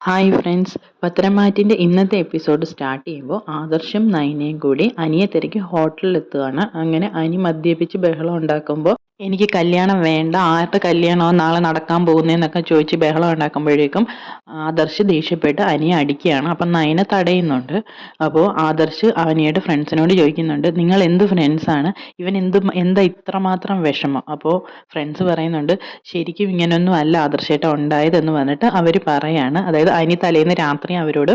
Hi friends, പത്തരമാറ്റിൻ്റെ ഇന്നത്തെ episode start ചെയ്യുമ്പോൾ ആദർശും നയനയും കൂടി അനിയെ തിരക്കി ഹോട്ടലിൽ എത്തുകയാണ്. അങ്ങനെ അനി മദ്യപിച്ച് ബഹളം ഉണ്ടാക്കുമ്പോൾ എനിക്ക് കല്യാണം വേണ്ട, ആരുടെ കല്യാണമോ നാളെ നടക്കാൻ പോകുന്നതെന്നൊക്കെ ചോദിച്ച് ബഹളം ഉണ്ടാക്കുമ്പോഴേക്കും ആദർശ് ദേഷ്യപ്പെട്ട് അനിയെ അടിക്കുകയാണ്. അപ്പം നയന തടയുന്നുണ്ട്. അപ്പോൾ ആദർശ് അനിയുടെ ഫ്രണ്ട്സിനോട് ചോദിക്കുന്നുണ്ട്, നിങ്ങൾ എന്ത് ഫ്രണ്ട്സാണ്, ഇവൻ എന്താ ഇത്രമാത്രം വിഷമം? അപ്പോൾ ഫ്രണ്ട്സ് പറയുന്നുണ്ട്, ശരിക്കും ഇങ്ങനെയൊന്നും അല്ല ആദർശേട്ട ഉണ്ടായതെന്ന് പറഞ്ഞിട്ട് അവർ പറയാണ്. അതായത് അനി തലേന്ന് രാത്രി അവരോട്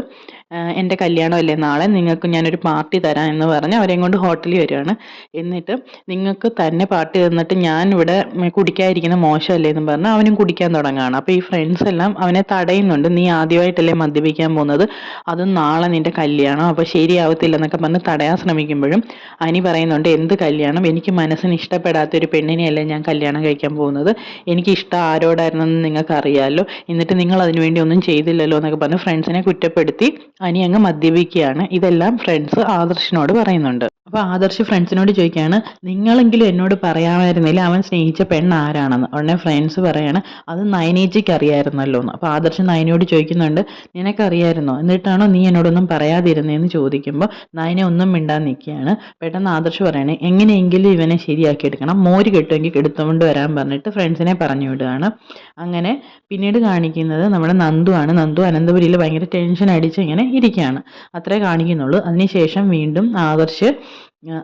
എൻ്റെ കല്യാണമല്ലേ നാളെ, നിങ്ങൾക്ക് ഞാനൊരു പാർട്ടി തരാം എന്ന് പറഞ്ഞ് അവരെയും കൊണ്ട് ഹോട്ടലിൽ വരികയാണ്. എന്നിട്ട് നിങ്ങൾക്ക് തന്നെ പാർട്ടി തന്നിട്ട് ഞാൻ ഇവിടെ കുടിക്കാതിരിക്കുന്ന മോശമല്ലേ എന്ന് പറഞ്ഞ് അവനും കുടിക്കാൻ തുടങ്ങുകയാണ്. അപ്പോൾ ഈ ഫ്രണ്ട്സ് എല്ലാം അവനെ തടയുന്നുണ്ട്. നീ ആദ്യമായിട്ടല്ലേ മദ്യപിക്കാൻ പോകുന്നത്, അതും നാളെ നിൻ്റെ കല്യാണം, അപ്പോൾ ശരിയാവത്തില്ല എന്നൊക്കെ പറഞ്ഞ് തടയാൻ ശ്രമിക്കുമ്പോഴും അനി പറയുന്നുണ്ട്, എന്ത് കല്യാണം, എനിക്ക് മനസ്സിന് ഇഷ്ടപ്പെടാത്ത ഒരു പെണ്ണിനെയല്ലേ ഞാൻ കല്യാണം കഴിക്കാൻ പോകുന്നത്, എനിക്ക് ഇഷ്ടം ആരോടായിരുന്നെന്ന് നിങ്ങൾക്ക് അറിയാമല്ലോ, എന്നിട്ട് നിങ്ങൾ അതിനുവേണ്ടി ഒന്നും ചെയ്തില്ലല്ലോ എന്നൊക്കെ പറഞ്ഞ് ഫ്രണ്ട്സിനെ കുറ്റപ്പെടുത്തി അനി അങ്ങ് മദ്യപിക്കുകയാണ്. ഇതെല്ലാം ഫ്രണ്ട്സ് ആദർശിനോട് പറയുന്നുണ്ട്. അപ്പോൾ ആദർശ് ഫ്രണ്ട്സിനോട് ചോദിക്കുകയാണ്, നിങ്ങളെങ്കിലും എന്നോട് പറയാമായിരുന്നില്ല അവൻ സ്നേഹിച്ച പെണ്ണ് ആരാണെന്ന്. ഉടനെ ഫ്രണ്ട്സ് പറയാണ്, അത് നയനേച്ചിക്ക് അറിയാമായിരുന്നല്ലോ എന്ന്. അപ്പോൾ ആദർശ് നയനയോട് ചോദിക്കുന്നുണ്ട്, നിനക്കറിയായിരുന്നോ, എന്നിട്ടാണോ നീ എന്നോടൊന്നും പറയാതിരുന്നതെന്ന് ചോദിക്കുമ്പോൾ നയന ഒന്നും മിണ്ടാൻ നിൽക്കുകയാണ്. പെട്ടെന്ന് ആദർശ് പറയണേ, എങ്ങനെയെങ്കിലും ഇവനെ ശരിയാക്കി എടുക്കണം, മോര് കെട്ടുമെങ്കിൽ എടുത്തുകൊണ്ട് വരാൻ പറഞ്ഞിട്ട് ഫ്രണ്ട്സിനെ പറഞ്ഞു വിടുകയാണ്. അങ്ങനെ പിന്നീട് കാണിക്കുന്നത് നമ്മുടെ നന്ദു അനന്തപുരിയിൽ ഭയങ്കര ടെൻഷൻ അടിച്ച് ഇങ്ങനെ ഇരിക്കുകയാണ്. അത്രേ കാണിക്കുന്നുള്ളൂ. അതിനുശേഷം വീണ്ടും ആദർശ്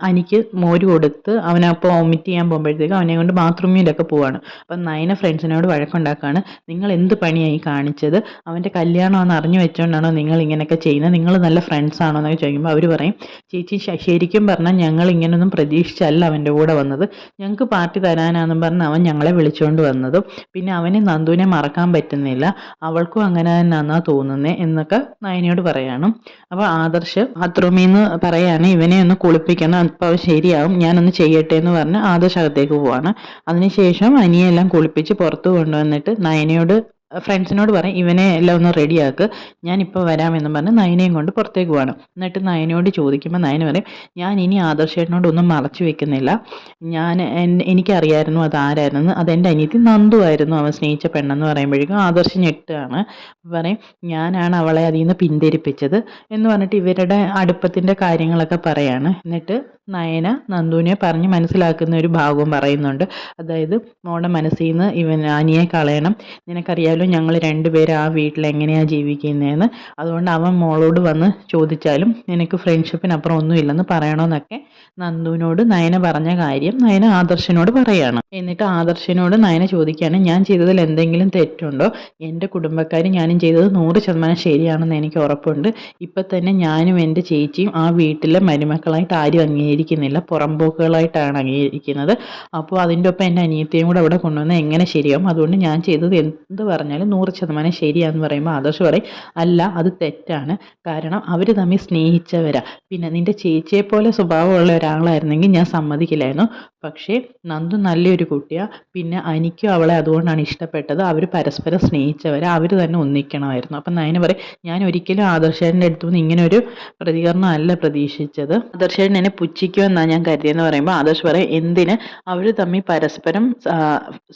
അനിക്ക് മോര് കൊടുത്ത് അവനപ്പോൾ വൊമിറ്റ് ചെയ്യാൻ പോകുമ്പോഴത്തേക്കും അവനെ കൊണ്ട് ബാത്റൂമിലൊക്കെ പോവാണ്. അപ്പം നയന ഫ്രണ്ട്സിനോട് വഴക്കുണ്ടാക്കുകയാണ്, നിങ്ങൾ എന്ത് പണിയായി കാണിച്ചത്, അവൻ്റെ കല്യാണമെന്ന് അറിഞ്ഞു വെച്ചുകൊണ്ടാണോ നിങ്ങൾ ഇങ്ങനെയൊക്കെ ചെയ്യുന്നത്, നിങ്ങൾ നല്ല ഫ്രണ്ട്സ് ആണോ എന്നൊക്കെ ചോദിക്കുമ്പോൾ അവർ പറയും, ചേച്ചി ശരിക്കും പറഞ്ഞാൽ ഞങ്ങൾ ഇങ്ങനെയൊന്നും പ്രതീക്ഷിച്ചല്ല അവൻ്റെ കൂടെ വന്നത്, ഞങ്ങൾക്ക് പാർട്ടി തരാനാണെന്നും പറഞ്ഞ് അവൻ ഞങ്ങളെ വിളിച്ചുകൊണ്ട് വന്നതും, പിന്നെ അവന് നന്ദുവിനെ മറക്കാൻ പറ്റുന്നില്ല, അവൾക്കും അങ്ങനെ തന്നെയാണെന്നാണ് തോന്നുന്നത് എന്നൊക്കെ നയനയോട് പറയാണ്. അപ്പോൾ ആദർശ് ബാത്റൂമിൽ നിന്ന് പറയാണ്, ഇവനെ ഒന്ന് കുളിപ്പിക്കണം, അപ്പോൾ ശരിയാവും, ഞാനൊന്ന് ചെയ്യട്ടെ എന്ന് പറഞ്ഞ് ആദർശ് അകത്തേക്ക് പോവാണ്. അതിനുശേഷം അനിയെല്ലാം കുളിപ്പിച്ച് പുറത്ത് കൊണ്ടുവന്നിട്ട് നയനയോട് ഫ്രണ്ട്സിനോട് പറയും, ഇവനെ എല്ലാം ഒന്ന് റെഡിയാക്ക്, ഞാനിപ്പോൾ വരാമെന്ന് പറഞ്ഞ് നയനയും കൊണ്ട് പുറത്തേക്ക് പോവാണ്. എന്നിട്ട് നയനയോട് ചോദിക്കുമ്പോൾ നയന പറയും, ഞാൻ ഇനി ആദർശേട്ടനോട് ഒന്നും മറച്ചു വെക്കുന്നില്ല, എനിക്കറിയായിരുന്നു അതാരായിരുന്നു, അതെൻ്റെ അനിയത്തി നന്ദു ആയിരുന്നു അവൻ സ്നേഹിച്ച പെണ്ണെന്ന് പറയുമ്പോഴേക്കും ആദർശ് ഞെട്ടുകയാണ്. പറയും, ഞാനാണ് അവളെ അതിൽ നിന്ന് പിന്തിരിപ്പിച്ചത് എന്ന് പറഞ്ഞിട്ട് ഇവരുടെ അടുപ്പത്തിൻ്റെ കാര്യങ്ങളൊക്കെ പറയാണ്. എന്നിട്ട് നയന നന്ദുവിനെ പറഞ്ഞ് മനസ്സിലാക്കുന്ന ഒരു ഭാഗവും പറയുന്നുണ്ട്. അതായത്, മോളുടെ മനസ്സിൽ നിന്ന് ഇവൻ അനിയെ കളയണം, നിനക്കറിയാമല്ലോ ഞങ്ങൾ രണ്ടുപേരും ആ വീട്ടിൽ എങ്ങനെയാണ് ജീവിക്കുന്നതെന്ന്, അതുകൊണ്ട് അവൻ മോളോട് വന്ന് ചോദിച്ചാലും നിനക്ക് ഫ്രണ്ട്ഷിപ്പിനപ്പുറം ഒന്നുമില്ലെന്ന് പറയണമെന്നൊക്കെ നന്ദുവിനോട് നയന പറഞ്ഞ കാര്യം നയന ആദർശിനോട് പറയാണ്. എന്നിട്ട് ആദർശിനോട് നയന ചോദിക്കുകയാണ്, ഞാൻ ചെയ്തതിൽ എന്തെങ്കിലും തെറ്റുണ്ടോ, എൻ്റെ കുടുംബക്കാരും ഞാനും ചെയ്തത് 100% ശരിയാണെന്ന് എനിക്ക് ഉറപ്പുണ്ട്, ഇപ്പം തന്നെ ഞാനും എൻ്റെ ചേച്ചിയും ആ വീട്ടിലെ മരുമക്കളായിട്ട് ആരും അംഗീകരിക്കുന്നില്ല, പുറമ്പോക്കുകളായിട്ടാണ് അംഗീകരിക്കുന്നത്, അപ്പോൾ അതിൻ്റെ ഒപ്പം എൻ്റെ അനിയത്തെയും കൂടെ അവിടെ കൊണ്ടുവന്ന് എങ്ങനെ ശരിയാവും, അതുകൊണ്ട് ഞാൻ ചെയ്തത് എന്ത് പറഞ്ഞാലും 100% ശരിയാണെന്ന് പറയുമ്പോൾ ആദർശ് പറയും, അല്ല അത് തെറ്റാണ്, കാരണം അവർ തമ്മിൽ സ്നേഹിച്ചവരാ, പിന്നെ നിൻ്റെ ചേച്ചിയെപ്പോലെ സ്വഭാവമുള്ള ഒരാളായിരുന്നെങ്കിൽ ഞാൻ സമ്മതിക്കില്ലായിരുന്നു, പക്ഷേ നന്ദു നല്ലൊരു കുട്ടിയാണ്, പിന്നെ എനിക്കും അവളെ അതുകൊണ്ടാണ് ഇഷ്ടപ്പെട്ടത്, അവർ പരസ്പരം സ്നേഹിച്ചവരെ, അവർ തന്നെ ഒന്നിക്കണമായിരുന്നു. അപ്പം നയന പറയും, ഞാൻ ഒരിക്കലും ആദർശേട്ടൻ്റെ അടുത്തു നിന്ന് ഇങ്ങനെ ഒരു പ്രതികരണം അല്ല പ്രതീക്ഷിച്ചത്, ആദർശേട്ടൻ എന്നെ പുച്ഛിക്കുമെന്നാണ് ഞാൻ കരുതിയെന്ന് പറയുമ്പോൾ ആദർശ് പറയും, എന്തിന്, അവർ തമ്മിൽ പരസ്പരം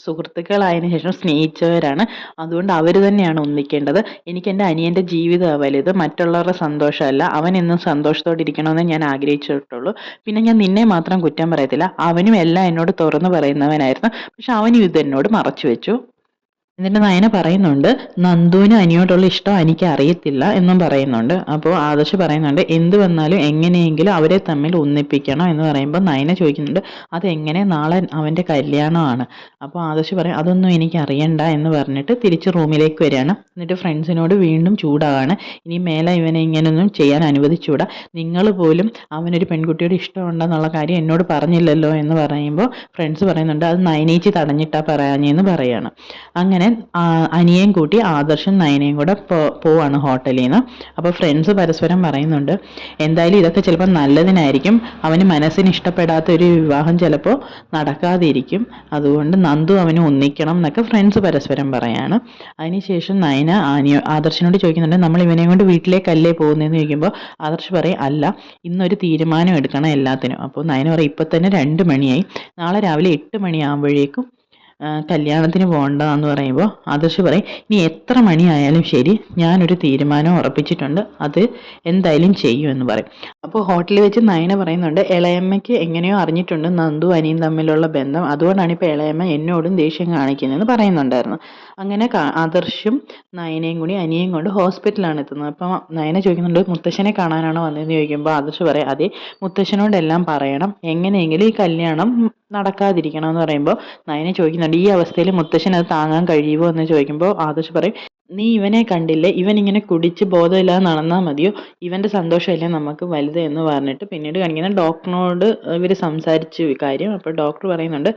സുഹൃത്തുക്കളായതിനു ശേഷം സ്നേഹിച്ചവരാണ്, അതുകൊണ്ട് അവർ തന്നെയാണ് ഒന്നിക്കേണ്ടത്, എനിക്ക് എൻ്റെ അനിയൻ്റെ ജീവിതമാണ് വലുത്, മറ്റുള്ളവരുടെ സന്തോഷമല്ല, അവൻ എന്നും സന്തോഷത്തോടെ ഇരിക്കണമെന്ന് ഞാൻ ആഗ്രഹിച്ചിട്ടുള്ളൂ, പിന്നെ ഞാൻ നിന്നെ മാത്രം കുറ്റം പറയത്തില്ല, അവനും എല്ലാം എന്നോട് തുറന്നു പറയുന്നവനായിരുന്നു, പക്ഷെ അവനും ഇത് എന്നോട് മറച്ചു വെച്ചു. എന്നിട്ട് നയന പറയുന്നുണ്ട്, നന്ദുവിന് അനിയോടുള്ള ഇഷ്ടം എനിക്ക് അറിയത്തില്ല എന്നും പറയുന്നുണ്ട്. അപ്പോൾ ആദർശ് പറയുന്നുണ്ട്, എന്ത് വന്നാലും എങ്ങനെയെങ്കിലും അവരെ തമ്മിൽ ഒന്നിപ്പിക്കണം എന്ന് പറയുമ്പോൾ നയന ചോദിക്കുന്നുണ്ട്, അതെങ്ങനെ, നാളെ അവൻ്റെ കല്യാണമാണ്. അപ്പോൾ ആദർശ് പറയും, അതൊന്നും എനിക്ക് അറിയണ്ട എന്ന് പറഞ്ഞിട്ട് തിരിച്ച് റൂമിലേക്ക് വരികയാണ്. എന്നിട്ട് ഫ്രണ്ട്സിനോട് വീണ്ടും ചൂടാവാണ്, ഇനി മേലെ ഇവനെ ഇങ്ങനെയൊന്നും ചെയ്യാൻ അനുവദിച്ചുകൂടാ, നിങ്ങൾ പോലും അവനൊരു പെൺകുട്ടിയോട് ഇഷ്ടമുണ്ടെന്നുള്ള കാര്യം എന്നോട് പറഞ്ഞില്ലല്ലോ എന്ന് പറയുമ്പോൾ ഫ്രണ്ട്സ് പറയുന്നുണ്ട്, അത് നയനേച്ചി തടഞ്ഞിട്ടാ പറയാഞ്ഞെന്ന് പറയാണ്. അങ്ങനെ അനിയേയും കൂട്ടി ആദർശും നയനയും കൂടെ പോവാണ് ഹോട്ടലിൽ നിന്ന്. അപ്പോൾ ഫ്രണ്ട്സ് പരസ്പരം പറയുന്നുണ്ട്, എന്തായാലും ഇതൊക്കെ ചിലപ്പോൾ നല്ലതിനായിരിക്കും, അവന് മനസ്സിന് ഇഷ്ടപ്പെടാത്ത ഒരു വിവാഹം ചിലപ്പോൾ നടക്കാതിരിക്കും, അതുകൊണ്ട് നന്ദു അവന് ഒന്നിക്കണം എന്നൊക്കെ ഫ്രണ്ട്സ് പരസ്പരം പറയാണ്. അതിനുശേഷം നയന ആദർശിനോട് ചോദിക്കുന്നുണ്ട്, നമ്മൾ ഇവനെയും കൊണ്ട് വീട്ടിലേക്കല്ലേ പോകുന്നതെന്ന് ചോദിക്കുമ്പോൾ ആദർശ് പറയും, അല്ല, ഇന്നൊരു തീരുമാനം എടുക്കണം എല്ലാത്തിനും. അപ്പോൾ നയന പറയും, ഇപ്പം തന്നെ 2 മണിയായി, നാളെ രാവിലെ 8 മണിയാകുമ്പോഴേക്കും കല്യാണത്തിന് പോകണ്ടെന്ന് പറയുമ്പോൾ ആദർശ് പറയും ഇനി എത്ര മണിയായാലും ശരി ഞാനൊരു തീരുമാനം ഉറപ്പിച്ചിട്ടുണ്ട്, അത് എന്തായാലും ചെയ്യുമെന്ന് പറയും. അപ്പോൾ ഹോട്ടലിൽ വെച്ച് നയന പറയുന്നുണ്ട് ഇളയമ്മയ്ക്ക് എങ്ങനെയോ അറിഞ്ഞിട്ടുണ്ട് നന്ദു അനിയും തമ്മിലുള്ള ബന്ധം, അതുകൊണ്ടാണ് ഇപ്പോൾ ഇളയമ്മ എന്നോടും ദേഷ്യം കാണിക്കുന്നതെന്ന് പറയുന്നുണ്ടായിരുന്നു. അങ്ങനെ ആദർശും നയനയും കൂടി അനിയയും കൊണ്ട് ഹോസ്പിറ്റലാണ് എത്തുന്നത്. അപ്പം നയന ചോദിക്കുന്നുണ്ട് മുത്തശ്ശനെ കാണാനാണോ വന്നതെന്ന് ചോദിക്കുമ്പോൾ ആദർശ് പറയും അതെ, മുത്തശ്ശനോടെല്ലാം പറയണം, എങ്ങനെയെങ്കിലും ഈ കല്യാണം നടക്കാതിരിക്കണം എന്ന് പറയുമ്പോൾ നയന ചോദിക്കുന്നുണ്ട് ഈ അവസ്ഥയിൽ മുത്തശ്ശൻ അത് താങ്ങാൻ കഴിയുമോ എന്ന് ചോദിക്കുമ്പോൾ ആദർശ് പറയും നീ ഇവനെ കണ്ടില്ലേ, ഇവൻ ഇങ്ങനെ കുടിച്ച് ബോധമില്ലാതെ നടന്നാൽ മതിയോ, ഇവൻ്റെ സന്തോഷമല്ലേ നമുക്ക് വലുത് എന്ന് പറഞ്ഞിട്ട് പിന്നീട് കാണിക്കുന്ന ഡോക്ടറിനോട് ഇവർ സംസാരിച്ചു കാര്യം. അപ്പോൾ ഡോക്ടർ പറയുന്നുണ്ട്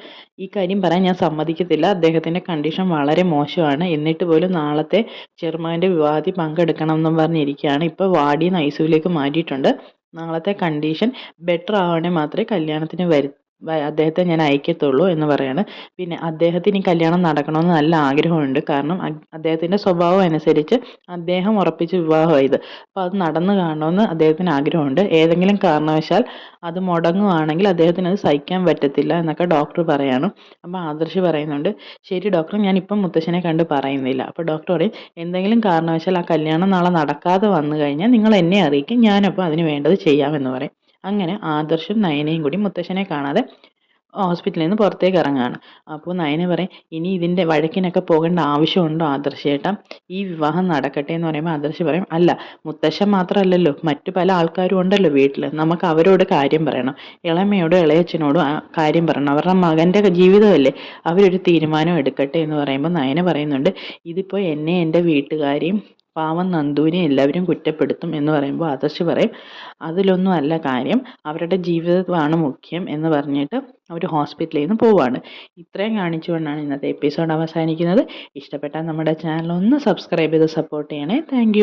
ഈ കാര്യം പറയാൻ ഞാൻ സമ്മതിക്കത്തില്ല, അദ്ദേഹത്തിൻ്റെ കണ്ടീഷൻ വളരെ മോശമാണ്, എന്നിട്ട് പോലും നാളത്തെ ചെറുമകൻ്റെ വിവാഹത്തിൽ പങ്കെടുക്കണം എന്നും പറഞ്ഞിരിക്കുകയാണ്. ഇപ്പോൾ വാർഡിൽ നിന്ന് ഐസിയുവിലേക്ക് മാറ്റിയിട്ടുണ്ട്, നാളത്തെ കണ്ടീഷൻ ബെറ്റർ ആവണേ മാത്രമേ കല്യാണത്തിന് അദ്ദേഹത്തെ ഞാൻ അയക്കത്തുള്ളൂ എന്ന് പറയാണ്. പിന്നെ അദ്ദേഹത്തിന് ഈ കല്യാണം നടക്കണമെന്ന് നല്ല ആഗ്രഹമുണ്ട്, കാരണം അദ്ദേഹത്തിൻ്റെ സ്വഭാവം അനുസരിച്ച് അദ്ദേഹം ഉറപ്പിച്ച വിവാഹമായത്, അപ്പോൾ അത് നടന്നു കാണണമെന്ന് അദ്ദേഹത്തിന് ആഗ്രഹമുണ്ട്. ഏതെങ്കിലും കാരണവശാൽ അത് മുടങ്ങുവാണെങ്കിൽ അദ്ദേഹത്തിന് അത് സഹിക്കാൻ പറ്റത്തില്ല എന്നൊക്കെ ഡോക്ടർ പറയാണ്. അപ്പോൾ ആദർശ് പറയുന്നുണ്ട് ശരി ഡോക്ടർ, ഞാനിപ്പം മുത്തശ്ശനെ കണ്ട് പറയുന്നില്ല. അപ്പോൾ ഡോക്ടർ പറയും എന്തെങ്കിലും കാരണവശാൽ ആ കല്യാണം നാളെ നടക്കാതെ വന്നു കഴിഞ്ഞാൽ നിങ്ങൾ എന്നെ അറിയിക്കും, ഞാനപ്പോൾ അതിന് വേണ്ടത് ചെയ്യാമെന്ന് പറയും. അങ്ങനെ ആദർശും നയനയും കൂടി മുത്തശ്ശനെ കാണാതെ ഹോസ്പിറ്റലിൽ നിന്ന് പുറത്തേക്ക് ഇറങ്ങുകയാണ്. അപ്പോൾ നയന പറയും ഇനി ഇതിൻ്റെ വഴക്കിനൊക്കെ പോകേണ്ട ആവശ്യമുണ്ടോ ആദർശേട്ടാ, ഈ വിവാഹം നടക്കട്ടെ എന്ന് പറയുമ്പോൾ ആദർശ് പറയും അല്ല, മുത്തശ്ശൻ മാത്രമല്ലല്ലോ മറ്റു പല ആൾക്കാരും ഉണ്ടല്ലോ വീട്ടിൽ, നമുക്ക് അവരോട് കാര്യം പറയണം, ഇളമയോടും ഇളയച്ചനോടും ആ കാര്യം പറയണം, അവരുടെ മകൻ്റെ ജീവിതമല്ലേ, അവരൊരു തീരുമാനം എടുക്കട്ടെ എന്ന് പറയുമ്പോൾ നയന പറയുന്നുണ്ട് ഇതിപ്പോൾ എന്നെ എൻ്റെ വീട്ടുകാരെയും പാവം നന്ദുവിനെ എല്ലാവരും കുറ്റപ്പെടുത്തും എന്ന് പറയുമ്പോൾ ആദർശ് പറയും അതിലൊന്നും അല്ല കാര്യം, അവരുടെ ജീവിതമാണ് മുഖ്യം എന്ന് പറഞ്ഞിട്ട് അവർ ഹോസ്പിറ്റലിൽ നിന്ന് പോവുകയാണ്. ഇത്രയും കാണിച്ചുകൊണ്ടാണ് ഇന്നത്തെ എപ്പിസോഡ് അവസാനിക്കുന്നത്. ഇഷ്ടപ്പെട്ടാൽ നമ്മുടെ ചാനൽ ഒന്ന് സബ്സ്ക്രൈബ് ചെയ്ത് സപ്പോർട്ട് ചെയ്യണേ. താങ്ക്